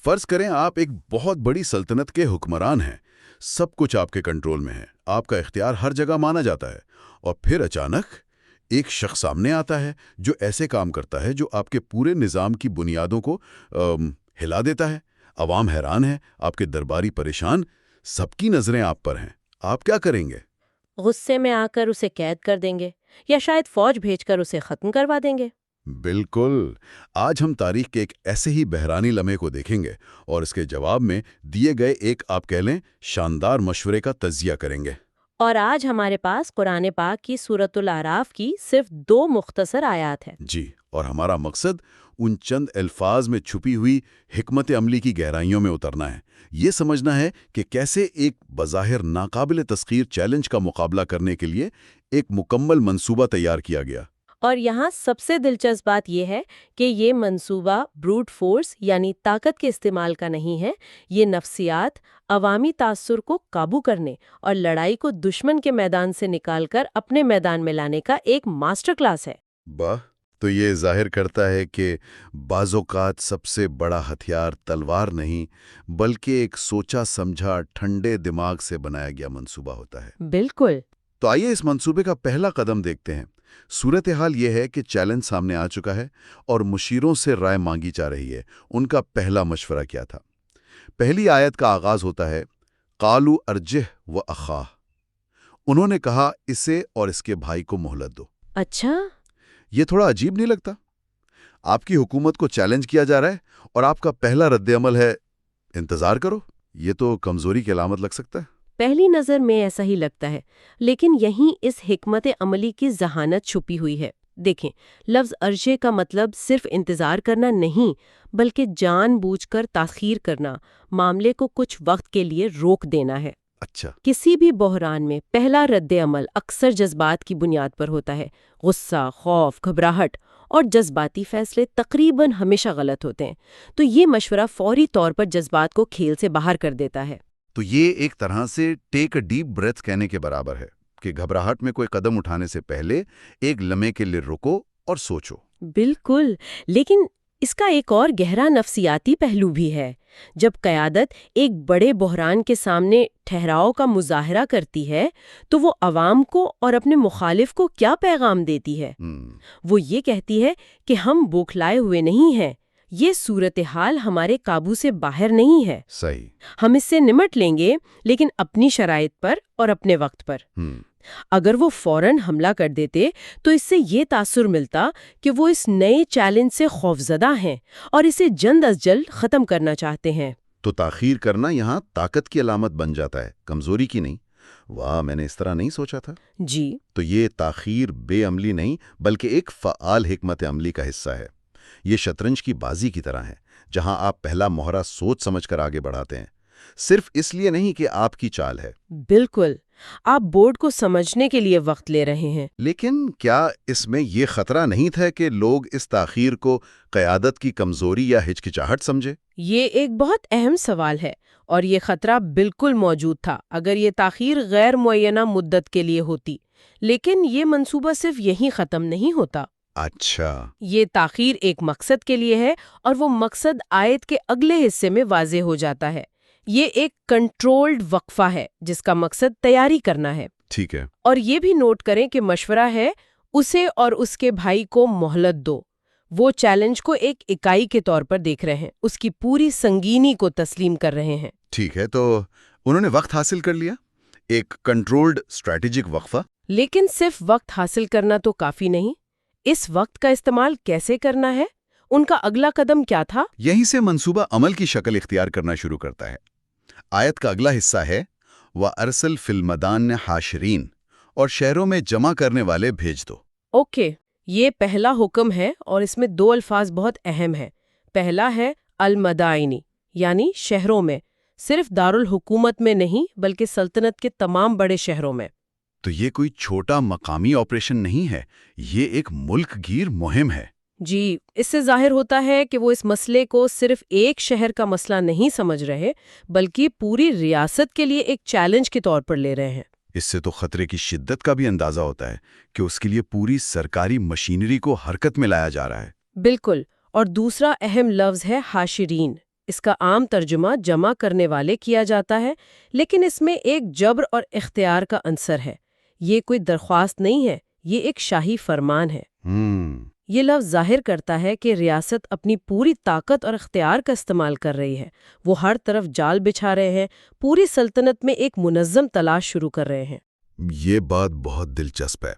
فرض کریں آپ ایک بہت بڑی سلطنت کے حکمران ہیں، سب کچھ آپ کے کنٹرول میں ہے، آپ کا اختیار ہر جگہ مانا جاتا ہے، اور پھر اچانک ایک شخص سامنے آتا ہے جو ایسے کام کرتا ہے جو آپ کے پورے نظام کی بنیادوں کو ہلا دیتا ہے۔ عوام حیران ہے، آپ کے درباری پریشان، سب کی نظریں آپ پر ہیں۔ آپ کیا کریں گے؟ غصے میں آ کر اسے قید کر دیں گے یا شاید فوج بھیج کر اسے ختم کروا دیں گے۔ بالکل۔ آج ہم تاریخ کے ایک ایسے ہی بحرانی لمحے کو دیکھیں گے اور اس کے جواب میں دیے گئے ایک آپ کہہ لیں شاندار مشورے کا تجزیہ کریں گے۔ اور آج ہمارے پاس قرآن پاک کی سورۃ الاعراف کی صرف 2 مختصر آیات ہیں۔ جی، اور ہمارا مقصد ان چند الفاظ میں چھپی ہوئی حکمت عملی کی گہرائیوں میں اترنا ہے، یہ سمجھنا ہے کہ کیسے ایک بظاہر ناقابل تسخیر چیلنج کا مقابلہ کرنے کے لیے ایک مکمل منصوبہ تیار کیا گیا۔ اور یہاں سب سے دلچسپ بات یہ ہے کہ یہ منصوبہ بروٹ فورس یعنی طاقت کے استعمال کا نہیں ہے، یہ نفسیات، عوامی تاثر کو قابو کرنے اور لڑائی کو دشمن کے میدان سے نکال کر اپنے میدان میں لانے کا ایک ماسٹر کلاس ہے۔ واہ! تو یہ ظاہر کرتا ہے کہ بعض اوقات سب سے بڑا ہتھیار تلوار نہیں بلکہ ایک سوچا سمجھا ٹھنڈے دماغ سے بنایا گیا منصوبہ ہوتا ہے۔ بالکل۔ تو آئیے اس منصوبے کا پہلا قدم دیکھتے ہیں۔ صورتحال یہ ہے کہ چیلنج سامنے آ چکا ہے اور مشیروں سے رائے مانگی جا رہی ہے۔ ان کا پہلا مشورہ کیا تھا؟ پہلی آیت کا آغاز ہوتا ہے قالوا ارجہ و اخاہ۔ انہوں نے کہا اسے اور اس کے بھائی کو مہلت دو۔ اچھا، یہ تھوڑا عجیب نہیں لگتا؟ آپ کی حکومت کو چیلنج کیا جا رہا ہے اور آپ کا پہلا رد عمل ہے انتظار کرو۔ یہ تو کمزوری کی علامت لگ سکتا ہے۔ پہلی نظر میں ایسا ہی لگتا ہے، لیکن یہیں اس حکمت عملی کی ذہانت چھپی ہوئی ہے۔ دیکھیں، لفظ ارجے کا مطلب صرف انتظار کرنا نہیں، بلکہ جان بوجھ کر تاخیر کرنا، معاملے کو کچھ وقت کے لیے روک دینا ہے۔ اچھا۔ کسی بھی بحران میں پہلا رد عمل اکثر جذبات کی بنیاد پر ہوتا ہے۔ غصہ، خوف، گھبراہٹ اور جذباتی فیصلے تقریباً ہمیشہ غلط ہوتے ہیں، تو یہ مشورہ فوری طور پر جذبات کو کھیل سے باہر کر دیتا ہے۔ تو یہ ایک طرح سے ٹیک اے ڈیپ بریتھ کہنے کے برابر ہے کہ گھبراہٹ میں کوئی قدم اٹھانے سے پہلے ایک لمحے کے لیے رکو اور سوچو۔ بالکل، لیکن اس کا ایک اور گہرا نفسیاتی پہلو بھی ہے۔ جب قیادت ایک بڑے بحران کے سامنے ٹھہراؤ کا مظاہرہ کرتی ہے تو وہ عوام کو اور اپنے مخالف کو کیا پیغام دیتی ہے؟ وہ یہ کہتی ہے کہ ہم بوکھلائے ہوئے نہیں ہیں، یہ صورتحال ہمارے قابو سے باہر نہیں ہے۔ صحیح۔ ہم اس سے نمٹ لیں گے، لیکن اپنی شرائط پر اور اپنے وقت پر۔ اگر وہ فوراً حملہ کر دیتے تو اس سے یہ تاثر ملتا کہ وہ اس نئے چیلنج سے خوفزدہ ہیں اور اسے جلد از جلد ختم کرنا چاہتے ہیں۔ تو تاخیر کرنا یہاں طاقت کی علامت بن جاتا ہے، کمزوری کی نہیں۔ واہ، میں نے اس طرح نہیں سوچا تھا۔ جی، تو یہ تاخیر بے عملی نہیں بلکہ ایک فعال حکمت عملی کا حصہ ہے۔ یہ شطرنج کی بازی کی طرح ہے، جہاں آپ پہلا مہرہ سوچ سمجھ کر آگے بڑھاتے ہیں، صرف اس لیے نہیں کہ آپ کی چال ہے۔ بالکل، آپ بورڈ کو سمجھنے کے لیے وقت لے رہے ہیں۔ لیکن کیا اس میں یہ خطرہ نہیں تھا کہ لوگ اس تاخیر کو قیادت کی کمزوری یا ہچکچاہٹ سمجھے؟ یہ ایک بہت اہم سوال ہے، اور یہ خطرہ بالکل موجود تھا اگر یہ تاخیر غیر معینہ مدت کے لیے ہوتی۔ لیکن یہ منصوبہ صرف یہیں ختم نہیں ہوتا۔ اچھا۔ یہ تاخیر ایک مقصد کے لیے ہے، اور وہ مقصد آیت کے اگلے حصے میں واضح ہو جاتا ہے۔ یہ ایک کنٹرولڈ وقفہ ہے جس کا مقصد تیاری کرنا ہے۔ ٹھیک ہے۔ اور یہ بھی نوٹ کریں کہ مشورہ ہے اسے اور اس کے بھائی کو مہلت دو۔ وہ چیلنج کو ایک اکائی کے طور پر دیکھ رہے ہیں، اس کی پوری سنگینی کو تسلیم کر رہے ہیں۔ ٹھیک ہے، تو انہوں نے وقت حاصل کر لیا، ایک کنٹرولڈ اسٹریٹجک وقفہ۔ لیکن صرف وقت حاصل کرنا تو کافی نہیں۔ اس وقت کا استعمال کیسے کرنا ہے؟ ان کا اگلا قدم کیا تھا؟ یہیں سے منصوبہ عمل کی شکل اختیار کرنا شروع کرتا ہے۔ آیت کا اگلا حصہ ہے وَأَرْسِلْ فِي الْمَدَائِنِ حَاشِرِينَ، اور شہروں میں جمع کرنے والے بھیج دو۔ اوکے، یہ پہلا حکم ہے اور اس میں 2 الفاظ بہت اہم ہیں۔ پہلا ہے المدائنی، یعنی شہروں میں، صرف دارالحکومت میں نہیں بلکہ سلطنت کے تمام بڑے شہروں میں۔ تو یہ کوئی چھوٹا مقامی آپریشن نہیں ہے، یہ ایک ملک گیر مہم ہے۔ جی، اس سے ظاہر ہوتا ہے کہ وہ اس مسئلے کو صرف ایک شہر کا مسئلہ نہیں سمجھ رہے بلکہ پوری ریاست کے لیے ایک چیلنج کے طور پر لے رہے ہیں۔ اس سے تو خطرے کی شدت کا بھی اندازہ ہوتا ہے کہ اس کے لیے پوری سرکاری مشینری کو حرکت میں لایا جا رہا ہے۔ بالکل، اور دوسرا اہم لفظ ہے حاشرین۔ اس کا عام ترجمہ جمع کرنے والے کیا جاتا ہے، لیکن اس میں ایک جبر اور اختیار کا عنصر ہے۔ یہ کوئی درخواست نہیں ہے، یہ ایک شاہی فرمان ہے۔ یہ لفظ ظاہر کرتا ہے کہ ریاست اپنی پوری طاقت اور اختیار کا استعمال کر رہی ہے۔ وہ ہر طرف جال بچھا رہے ہیں، پوری سلطنت میں ایک منظم تلاش شروع کر رہے ہیں۔ یہ بات بہت دلچسپ ہے۔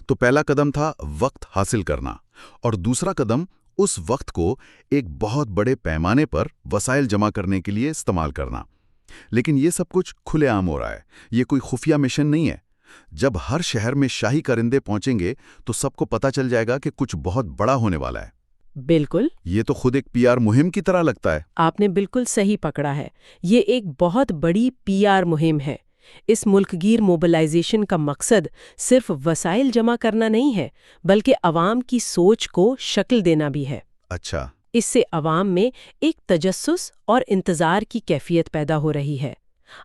تو پہلا قدم تھا وقت حاصل کرنا، اور دوسرا قدم اس وقت کو ایک بہت بڑے پیمانے پر وسائل جمع کرنے کے لیے استعمال کرنا۔ لیکن یہ سب کچھ کھلے عام ہو رہا ہے، یہ کوئی خفیہ مشن نہیں ہے۔ جب ہر شہر میں شاہی کرندے پہنچیں گے تو سب کو پتہ چل جائے گا کہ کچھ بہت بڑا ہونے والا ہے۔ بالکل، یہ تو خود ایک PR مہم کی طرح لگتا ہے۔ آپ نے بالکل صحیح پکڑا ہے، یہ ایک بہت بڑی PR مہم ہے۔ اس ملک گیر موبلائزیشن کا مقصد صرف وسائل جمع کرنا نہیں ہے، بلکہ عوام کی سوچ کو شکل دینا بھی ہے۔ اچھا۔ اس سے عوام میں ایک تجسس اور انتظار کی کیفیت پیدا ہو رہی ہے۔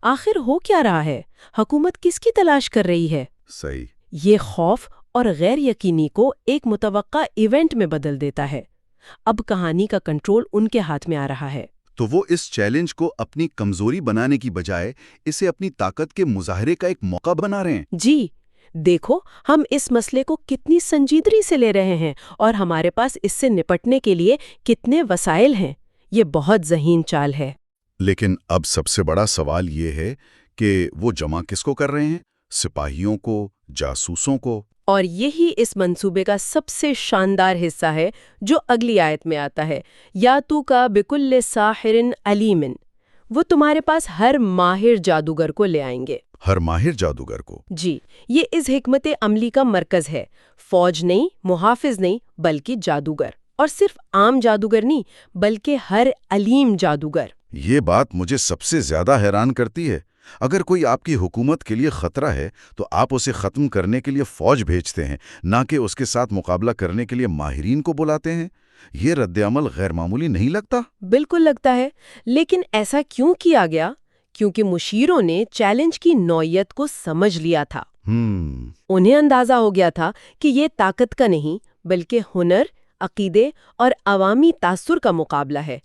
آخر ہو کیا رہا ہے؟ حکومت کس کی تلاش کر رہی ہے؟ صحیح۔ یہ خوف اور غیر یقینی کو ایک متوقع ایونٹ میں بدل دیتا ہے۔ اب کہانی کا کنٹرول ان کے ہاتھ میں آ رہا ہے۔ تو وہ اس چیلنج کو اپنی کمزوری بنانے کی بجائے اسے اپنی طاقت کے مظاہرے کا ایک موقع بنا رہے ہیں۔ جی، دیکھو ہم اس مسئلے کو کتنی سنجیدگی سے لے رہے ہیں اور ہمارے پاس اس سے نپٹنے کے لیے کتنے وسائل ہیں۔ یہ بہت ذہین چال ہے۔ لیکن اب سب سے بڑا سوال یہ ہے کہ وہ جمع کس کو کر رہے ہیں؟ سپاہیوں کو، جاسوسوں کو؟ اور یہی اس منصوبے کا سب سے شاندار حصہ ہے جو اگلی آیت میں آتا ہے، یاتو کا بکل ساحر علیم۔ وہ تمہارے پاس ہر ماہر جادوگر کو لے آئیں گے۔ ہر ماہر جادوگر کو؟ جی، یہ اس حکمت عملی کا مرکز ہے۔ فوج نہیں، محافظ نہیں، بلکہ جادوگر۔ اور صرف عام جادوگر نہیں، بلکہ ہر علیم جادوگر۔ یہ بات مجھے سب سے زیادہ حیران کرتی ہے۔ اگر کوئی آپ کی حکومت کے لیے خطرہ ہے تو آپ اسے ختم کرنے کے لیے فوج بھیجتے ہیں، نہ کہ اس کے ساتھ مقابلہ کرنے کے لیے ماہرین کو بلاتے ہیں۔ یہ رد عمل غیر معمولی نہیں لگتا؟ بالکل لگتا ہے، لیکن ایسا کیوں کیا گیا؟ کیونکہ مشیروں نے چیلنج کی نوعیت کو سمجھ لیا تھا۔ انہیں اندازہ ہو گیا تھا کہ یہ طاقت کا نہیں، بلکہ ہنر، عقیدے اور عوامی تاثر کا مقابلہ ہے۔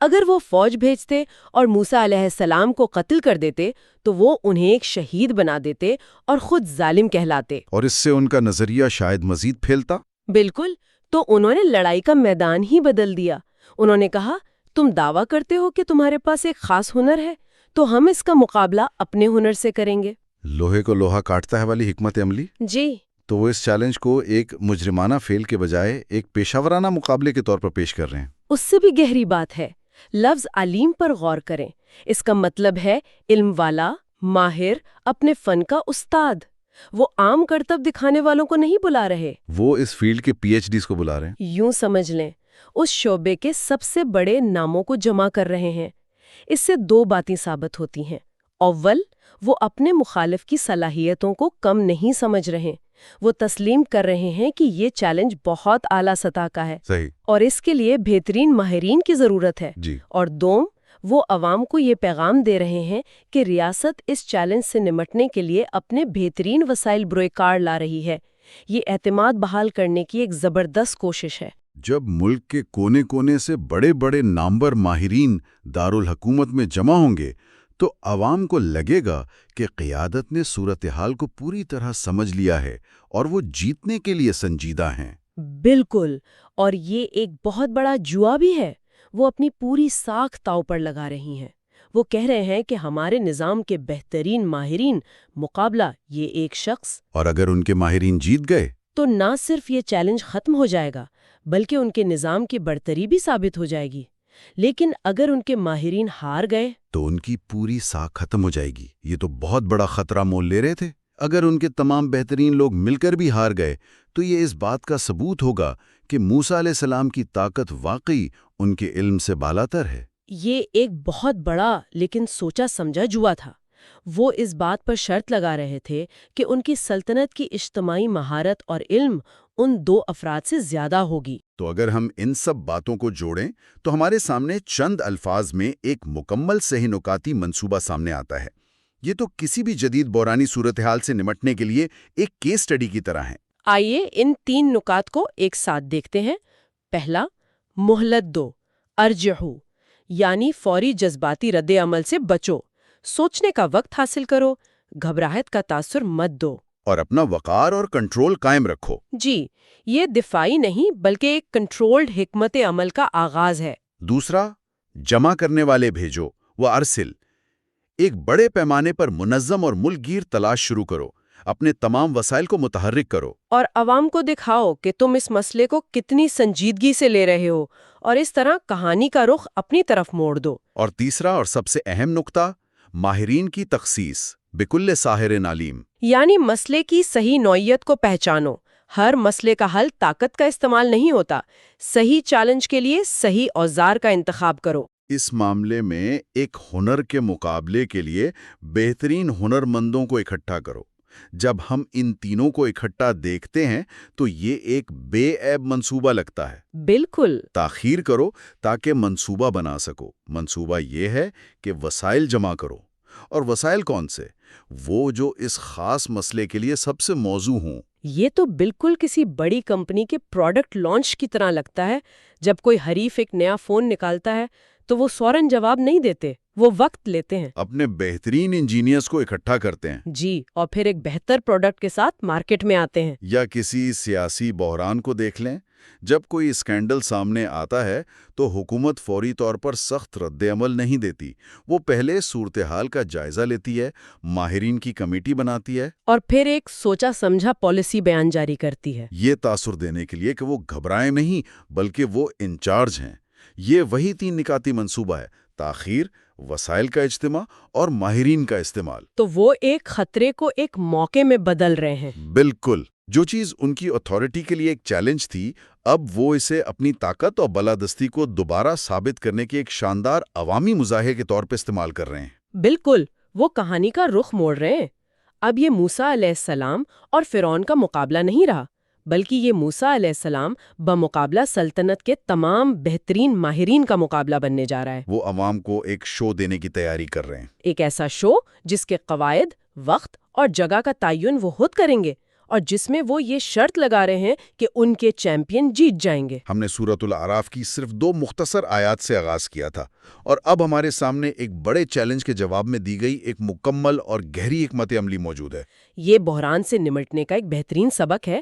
اگر وہ فوج بھیجتے اور موسیٰ علیہ السلام کو قتل کر دیتے تو وہ انہیں ایک شہید بنا دیتے اور خود ظالم کہلاتے۔ اور اس سے ان کا نظریہ شاید مزید پھیلتا۔ بالکل، تو انہوں نے لڑائی کا میدان ہی بدل دیا۔ انہوں نے کہا، تم دعویٰ کرتے ہو کہ تمہارے پاس ایک خاص ہنر ہے، تو ہم اس کا مقابلہ اپنے ہنر سے کریں گے۔ لوہے کو لوہا کاٹتا ہے والی حکمت عملی۔ جی، تو وہ اس چیلنج کو ایک مجرمانہ فیل کے بجائے ایک پیشہ ورانہ مقابلے کے طور پر پیش کر رہے ہیں۔ اس سے بھی گہری بات ہے۔ لفظ علیم پر غور کریں، اس کا مطلب ہے علم والا، ماہر، اپنے فن کا استاد۔ وہ عام کرتب دکھانے والوں کو نہیں بلا رہے، وہ اس فیلڈ کے PhDs کو بلا رہے ہیں۔ یوں سمجھ لیں اس شعبے کے سب سے بڑے ناموں کو جمع کر رہے ہیں۔ اس سے دو باتیں ثابت ہوتی ہیں۔ اول، وہ اپنے مخالف کی صلاحیتوں کو کم نہیں سمجھ رہے، وہ تسلیم کر رہے ہیں کہ یہ چیلنج بہت اعلیٰ سطح کا ہے، صحیح، اور اس کے لیے بہترین ماہرین کی ضرورت ہے۔ جی۔ اور دوم، وہ عوام کو یہ پیغام دے رہے ہیں کہ ریاست اس چیلنج سے نمٹنے کے لیے اپنے بہترین وسائل بروئے کار لا رہی ہے۔ یہ اعتماد بحال کرنے کی ایک زبردست کوشش ہے۔ جب ملک کے کونے کونے سے بڑے بڑے نامور ماہرین دارالحکومت میں جمع ہوں گے تو عوام کو لگے گا کہ قیادت نے صورتحال کو پوری طرح سمجھ لیا ہے اور وہ جیتنے کے لیے سنجیدہ ہیں۔ بالکل، اور یہ ایک بہت بڑا جوا بھی ہے۔ وہ اپنی پوری ساکھ داؤ پر لگا رہی ہیں۔ وہ کہہ رہے ہیں کہ ہمارے نظام کے بہترین ماہرین مقابلہ یہ ایک شخص، اور اگر ان کے ماہرین جیت گئے تو نہ صرف یہ چیلنج ختم ہو جائے گا بلکہ ان کے نظام کی برتری بھی ثابت ہو جائے گی۔ لیکن اگر ان کے ماہرین ہار گئے تو ان کی پوری ساکھ ختم ہو جائے گی۔ یہ تو بہت بڑا خطرہ مول لے رہے تھے۔ اگر ان کے تمام بہترین لوگ مل کر بھی ہار گئے تو یہ اس بات کا ثبوت ہوگا کہ موسیٰ علیہ السلام کی طاقت واقعی ان کے علم سے بالاتر ہے۔ یہ ایک بہت بڑا لیکن سوچا سمجھا جوا تھا۔ وہ اس بات پر شرط لگا رہے تھے کہ ان کی سلطنت کی اجتماعی مہارت اور علم ان دو افراد سے زیادہ ہوگی۔ تو اگر ہم ان سب باتوں کو جوڑیں تو ہمارے سامنے چند الفاظ میں ایک مکمل صحیح نکاتی منصوبہ سامنے آتا ہے۔ یہ تو کسی بھی جدید بحرانی صورتحال سے نمٹنے کے لیے ایک کیس سٹڈی کی طرح ہے۔ آئیے ان تین نکات کو ایک ساتھ دیکھتے ہیں۔ پہلا، مہلت دو، ارجعو۔ یعنی فوری جذباتی رد عمل سے بچو، سوچنے کا وقت حاصل کرو، گھبراہٹ کا تاثر مت دو۔ اور اپنا وقار اور کنٹرول قائم رکھو۔ جی، یہ دفاعی نہیں بلکہ ایک کنٹرولڈ حکمت عمل کا آغاز ہے۔ دوسرا، جمع کرنے والے بھیجو وہ ارسل۔ ایک بڑے پیمانے پر منظم اور ملک گیر تلاش شروع کرو، اپنے تمام وسائل کو متحرک کرو۔ اور عوام کو دکھاؤ کہ تم اس مسئلے کو کتنی سنجیدگی سے لے رہے ہو، اور اس طرح کہانی کا رخ اپنی طرف موڑ دو۔ اور تیسرا اور سب سے اہم نقطہ، ماہرین کی تخصیص بکل ساحر علیم۔ یعنی مسئلے کی صحیح نوعیت کو پہچانو۔ ہر مسئلے کا حل طاقت کا استعمال نہیں ہوتا، صحیح چیلنج کے لیے صحیح اوزار کا انتخاب کرو۔ اس معاملے میں ایک ہنر کے مقابلے کے لیے بہترین ہنرمندوں کو اکٹھا کرو۔ جب ہم ان تینوں کو اکٹھا دیکھتے ہیں تو یہ ایک بے عیب منصوبہ لگتا ہے۔ بالکل۔ تاخیر کرو تاکہ منصوبہ بنا سکو۔ منصوبہ یہ ہے کہ وسائل جمع کرو۔ اور وسائل کون سے؟ وہ جو اس خاص مسئلے کے لیے سب سے موزوں ہوں۔ یہ تو بالکل کسی بڑی کمپنی کے پروڈکٹ لانچ کی طرح لگتا ہے۔ جب کوئی حریف ایک نیا فون نکالتا ہے تو وہ فوراً جواب نہیں دیتے، وہ وقت لیتے ہیں، اپنے بہترین انجینئرز کو اکٹھا کرتے ہیں، جی، اور پھر ایک بہتر پروڈکٹ کے ساتھ مارکیٹ میں آتے ہیں۔ یا کسی سیاسی بحران کو دیکھ لیں۔ جب کوئی اسکینڈل سامنے آتا ہے تو حکومت فوری طور پر سخت رد عمل نہیں دیتی، وہ پہلے صورتحال کا جائزہ لیتی ہے، ماہرین کی کمیٹی بناتی ہے، اور پھر ایک سوچا سمجھا پالیسی بیان جاری کرتی ہے۔ یہ تاثر دینے کے لیے کہ وہ گھبرائیں نہیں بلکہ وہ انچارج ہیں۔ یہ وہی 3 نکاتی منصوبہ ہے: تاخیر، وسائل کا اجتماع اور ماہرین کا استعمال۔ تو وہ ایک خطرے کو ایک موقع میں بدل رہے ہیں۔ بالکل، جو چیز ان کی اتھارٹی کے لیے ایک چیلنج تھی، اب وہ اسے اپنی طاقت اور بالادستی کو دوبارہ ثابت کرنے کے ایک شاندار عوامی مظاہرے کے طور پہ استعمال کر رہے ہیں۔ بالکل، وہ کہانی کا رخ موڑ رہے ہیں۔ اب یہ موسیٰ علیہ السلام اور فرعون کا مقابلہ نہیں رہا، بلکہ یہ موسیٰ علیہ السلام بمقابلہ سلطنت کے تمام بہترین ماہرین کا مقابلہ بننے جا رہا ہے۔ وہ عوام کو ایک شو دینے کی تیاری کر رہے ہیں۔ ایک ایسا شو جس کے قواعد، وقت اور جگہ کا تعین وہ خود کریں گے، اور جس میں وہ یہ شرط لگا رہے ہیں کہ ان کے چیمپئن جیت جائیں گے۔ ہم نے سورۃ الاعراف کی صرف 2 مختصر آیات سے آغاز کیا تھا، اور اب ہمارے سامنے ایک بڑے چیلنج کے جواب میں دی گئی ایک مکمل اور گہری حکمت عملی موجود ہے۔ یہ بحران سے نمٹنے کا ایک بہترین سبق ہے۔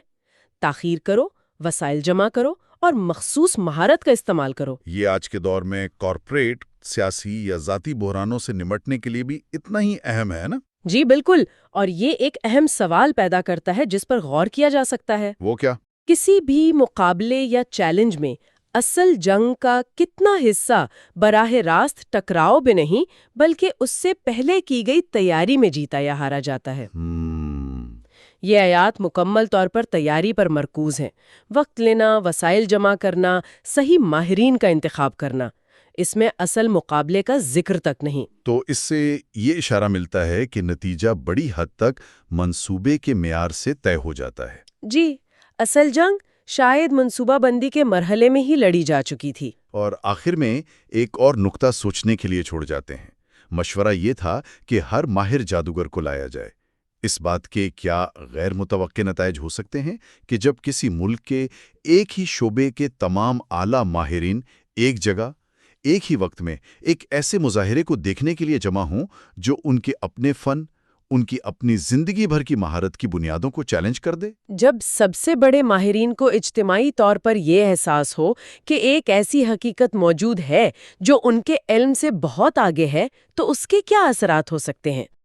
تاخیر کرو، وسائل جمع کرو اور مخصوص مہارت کا استعمال کرو۔ یہ آج کے دور میں کارپوریٹ، سیاسی یا ذاتی بحرانوں سے نمٹنے کے لیے بھی اتنا ہی اہم ہے نا؟ جی بالکل، اور یہ ایک اہم سوال پیدا کرتا ہے جس پر غور کیا جا سکتا ہے۔ وہ کیا؟ کسی بھی مقابلے یا چیلنج میں اصل جنگ کا کتنا حصہ براہ راست ٹکراؤ میں نہیں بلکہ اس سے پہلے کی گئی تیاری میں جیتا یا ہارا جاتا ہے؟ یہ آیات مکمل طور پر تیاری پر مرکوز ہیں۔ وقت لینا، وسائل جمع کرنا، صحیح ماہرین کا انتخاب کرنا، اس میں اصل مقابلے کا ذکر تک نہیں۔ تو اس سے یہ اشارہ ملتا ہے کہ نتیجہ بڑی حد تک منصوبے کے معیار سے طے ہو جاتا ہے۔ جی، اصل جنگ شاید منصوبہ بندی کے مرحلے میں ہی لڑی جا چکی تھی۔ اور آخر میں ایک اور نقطہ سوچنے کے لیے چھوڑ جاتے ہیں۔ مشورہ یہ تھا کہ ہر ماہر جادوگر کو لایا جائے۔ اس بات کے کیا غیر متوقع نتائج ہو سکتے ہیں کہ جب کسی ملک کے ایک ہی شعبے کے تمام اعلیٰ ماہرین ایک جگہ، ایک ہی وقت میں ایک ایسے مظاہرے کو دیکھنے کے لیے جمع ہوں جو ان کے اپنے فن، ان کی اپنی زندگی بھر کی مہارت کی بنیادوں کو چیلنج کر دے؟ جب سب سے بڑے ماہرین کو اجتماعی طور پر یہ احساس ہو کہ ایک ایسی حقیقت موجود ہے جو ان کے علم سے بہت آگے ہے، تو اس کے کیا اثرات ہو سکتے ہیں؟